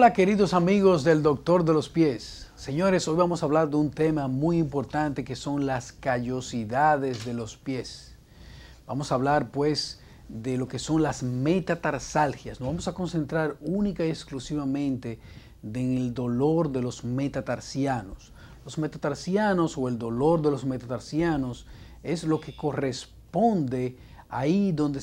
Hola queridos amigos del Doctor de los Pies. Señores, hoy vamos a hablar de un tema muy importante que son las callosidades de los pies. Vamos a hablar pues de lo que son las metatarsalgias. Nos vamos a concentrar única y exclusivamente en el dolor de los metatarsianos. Los metatarsianos o el dolor de los metatarsianos es lo que corresponde ahí donde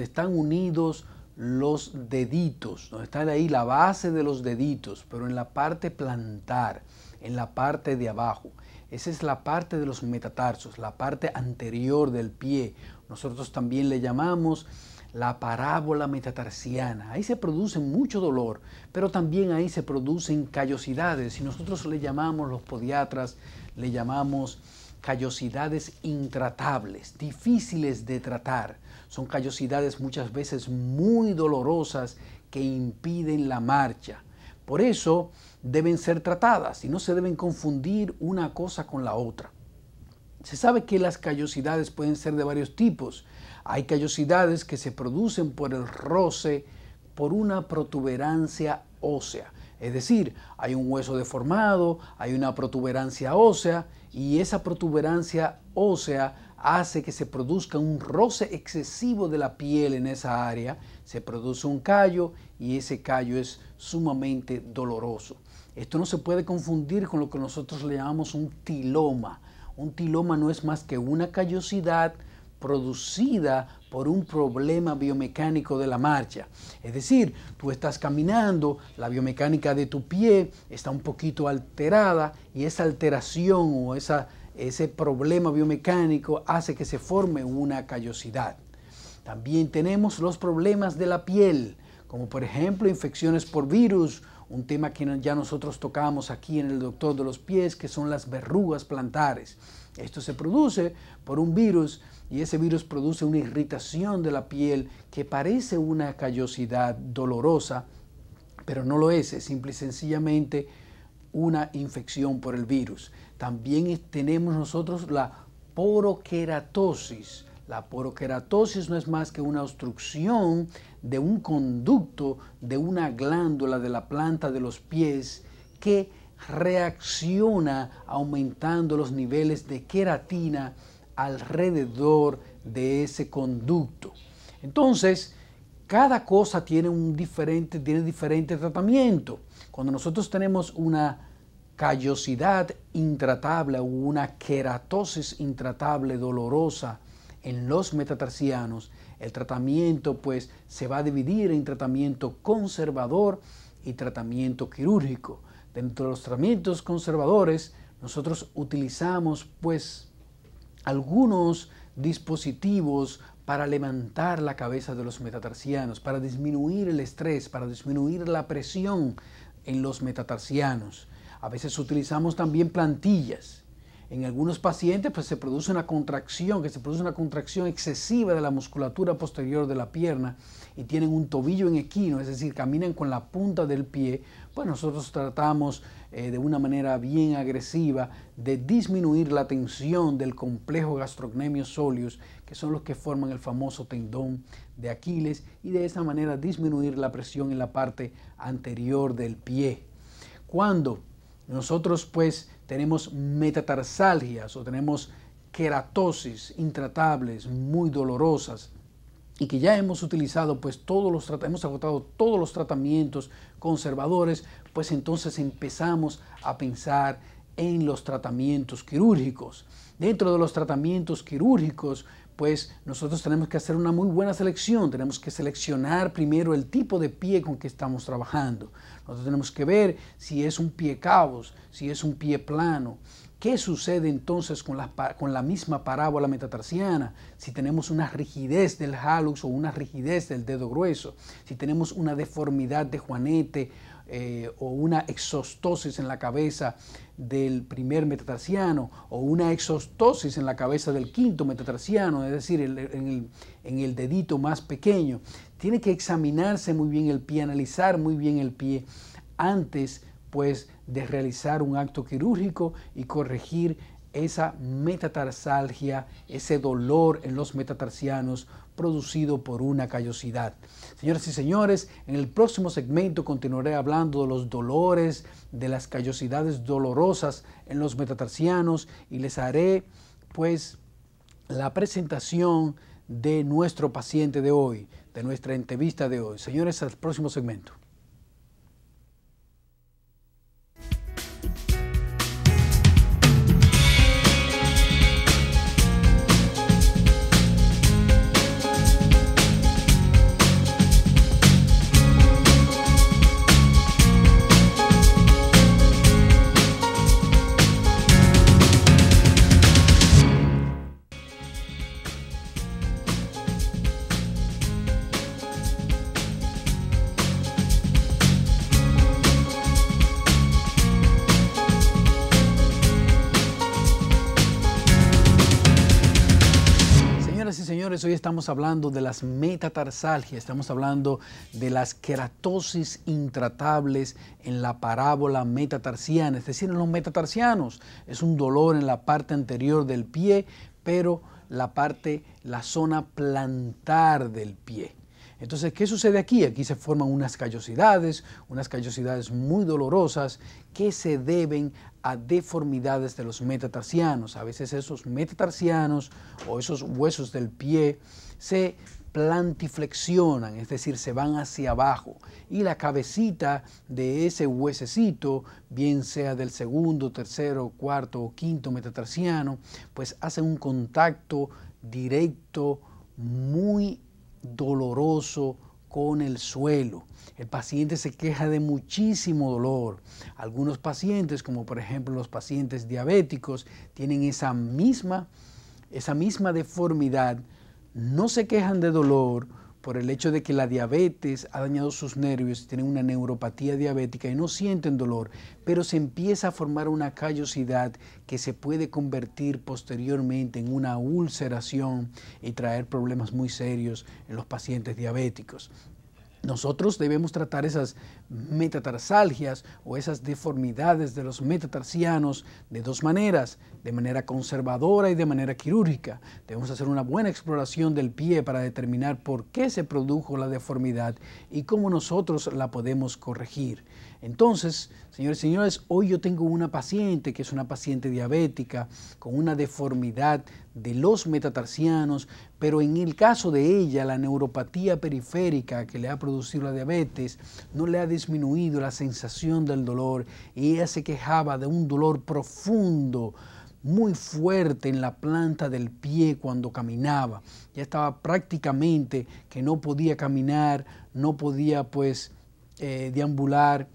están unidos los deditos, donde está ahí la base de los deditos, pero en la parte plantar, en la parte de abajo. Esa es la parte de los metatarsos, la parte anterior del pie. Nosotros también le llamamos la parábola metatarsiana. Ahí se produce mucho dolor, pero también ahí se producen callosidades. Y nosotros le llamamos, los podiatras, le llamamos callosidades intratables, difíciles de tratar. Son callosidades muchas veces muy dolorosas que impiden la marcha. Por eso deben ser tratadas y no se deben confundir una cosa con la otra. Se sabe que las callosidades pueden ser de varios tipos. Hay callosidades que se producen por el roce, por una protuberancia ósea. Es decir, hay un hueso deformado, hay una protuberancia ósea y esa protuberancia ósea hace que se produzca un roce excesivo de la piel en esa área, se produce un callo y ese callo es sumamente doloroso. Esto no se puede confundir con lo que nosotros le llamamos un tiloma. Un tiloma no es más que una callosidad producida por un problema biomecánico de la marcha. Es decir, tú estás caminando, la biomecánica de tu pie está un poquito alterada y esa alteración o ese problema biomecánico hace que se forme una callosidad. También tenemos los problemas de la piel, como por ejemplo infecciones por virus, un tema que ya nosotros tocamos aquí en el Doctor de los Pies, que son las verrugas plantares. Esto se produce por un virus y ese virus produce una irritación de la piel que parece una callosidad dolorosa, pero no lo es simple y sencillamente una infección por el virus. También tenemos nosotros la porokeratosis. La porokeratosis no es más que una obstrucción de un conducto de una glándula de la planta de los pies que reacciona aumentando los niveles de queratina alrededor de ese conducto. Entonces, cada cosa tiene diferente tratamiento. Cuando nosotros tenemos una callosidad intratable o una queratosis intratable dolorosa en los metatarsianos, el tratamiento pues se va a dividir en tratamiento conservador y tratamiento quirúrgico. Dentro de los tratamientos conservadores, nosotros utilizamos pues algunos dispositivos para levantar la cabeza de los metatarsianos, para disminuir el estrés, para disminuir la presión en los metatarsianos. A veces utilizamos también plantillas. En algunos pacientes pues se produce una contracción excesiva de la musculatura posterior de la pierna y tienen un tobillo en equino, es decir, caminan con la punta del pie. Pues nosotros tratamos de una manera bien agresiva de disminuir la tensión del complejo gastrocnemio soleus, que son los que forman el famoso tendón de Aquiles, y de esa manera disminuir la presión en la parte anterior del pie. Cuando nosotros pues tenemos metatarsalgias o tenemos queratosis intratables muy dolorosas y que ya hemos utilizado pues hemos agotado todos los tratamientos conservadores, pues entonces empezamos a pensar en los tratamientos quirúrgicos. Dentro de los tratamientos quirúrgicos, pues nosotros tenemos que hacer una muy buena selección. Tenemos que seleccionar primero el tipo de pie con que estamos trabajando. Nosotros tenemos que ver si es un pie cabos, si es un pie plano. ¿Qué sucede entonces con la misma parábola metatarsiana? Si tenemos una rigidez del hallux o una rigidez del dedo grueso, si tenemos una deformidad de Juanete o una exostosis en la cabeza del primer metatarsiano o una exostosis en la cabeza del quinto metatarsiano, es decir, en el dedito más pequeño. Tiene que examinarse muy bien el pie, analizar muy bien el pie antes pues de realizar un acto quirúrgico y corregir esa metatarsalgia, ese dolor en los metatarsianos producido por una callosidad. Señoras y señores, en el próximo segmento continuaré hablando de los dolores, de las callosidades dolorosas en los metatarsianos y les haré pues la presentación de nuestro paciente de hoy, de nuestra entrevista de hoy. Señores, al próximo segmento. Señoras y señores, hoy estamos hablando de las metatarsalgias, estamos hablando de las queratosis intratables en la parábola metatarsiana, es decir, en los metatarsianos. Es un dolor en la parte anterior del pie, pero la zona plantar del pie. Entonces, ¿qué sucede aquí? Aquí se forman unas callosidades muy dolorosas que se deben a deformidades de los metatarsianos. A veces esos metatarsianos o esos huesos del pie se plantiflexionan, es decir, se van hacia abajo y la cabecita de ese huesecito, bien sea del segundo, tercero, cuarto o quinto metatarsiano, pues hace un contacto directo muy doloroso con el suelo. El paciente se queja de muchísimo dolor. Algunos pacientes, como por ejemplo los pacientes diabéticos, tienen esa misma deformidad. No se quejan de dolor por el hecho de que la diabetes ha dañado sus nervios, tienen una neuropatía diabética y no sienten dolor, pero se empieza a formar una callosidad que se puede convertir posteriormente en una ulceración y traer problemas muy serios en los pacientes diabéticos. Nosotros debemos tratar esas metatarsalgias o esas deformidades de los metatarsianos de dos maneras, de manera conservadora y de manera quirúrgica. Debemos hacer una buena exploración del pie para determinar por qué se produjo la deformidad y cómo nosotros la podemos corregir. Entonces, señores y señores, hoy yo tengo una paciente que es una paciente diabética con una deformidad de los metatarsianos, pero en el caso de ella, la neuropatía periférica que le ha producido la diabetes no le ha disminuido la sensación del dolor y ella se quejaba de un dolor profundo, muy fuerte en la planta del pie cuando caminaba. Ya estaba prácticamente que no podía caminar, no podía pues deambular.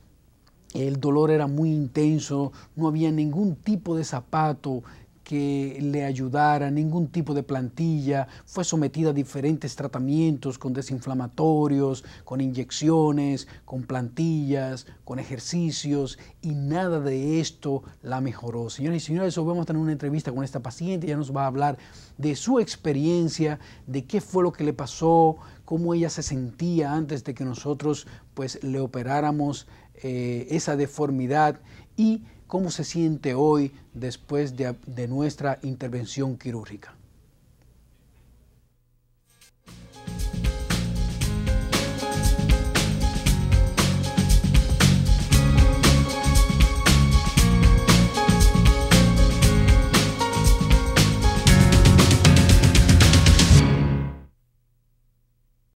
El dolor era muy intenso, no había ningún tipo de zapato que le ayudara, ningún tipo de plantilla. Fue sometida a diferentes tratamientos con desinflamatorios, con inyecciones, con plantillas, con ejercicios y nada de esto la mejoró. Señores y señores, hoy vamos a tener una entrevista con esta paciente. Ella nos va a hablar de su experiencia, de qué fue lo que le pasó, cómo ella se sentía antes de que nosotros pues le operáramos esa deformidad y cómo se siente hoy después de nuestra intervención quirúrgica.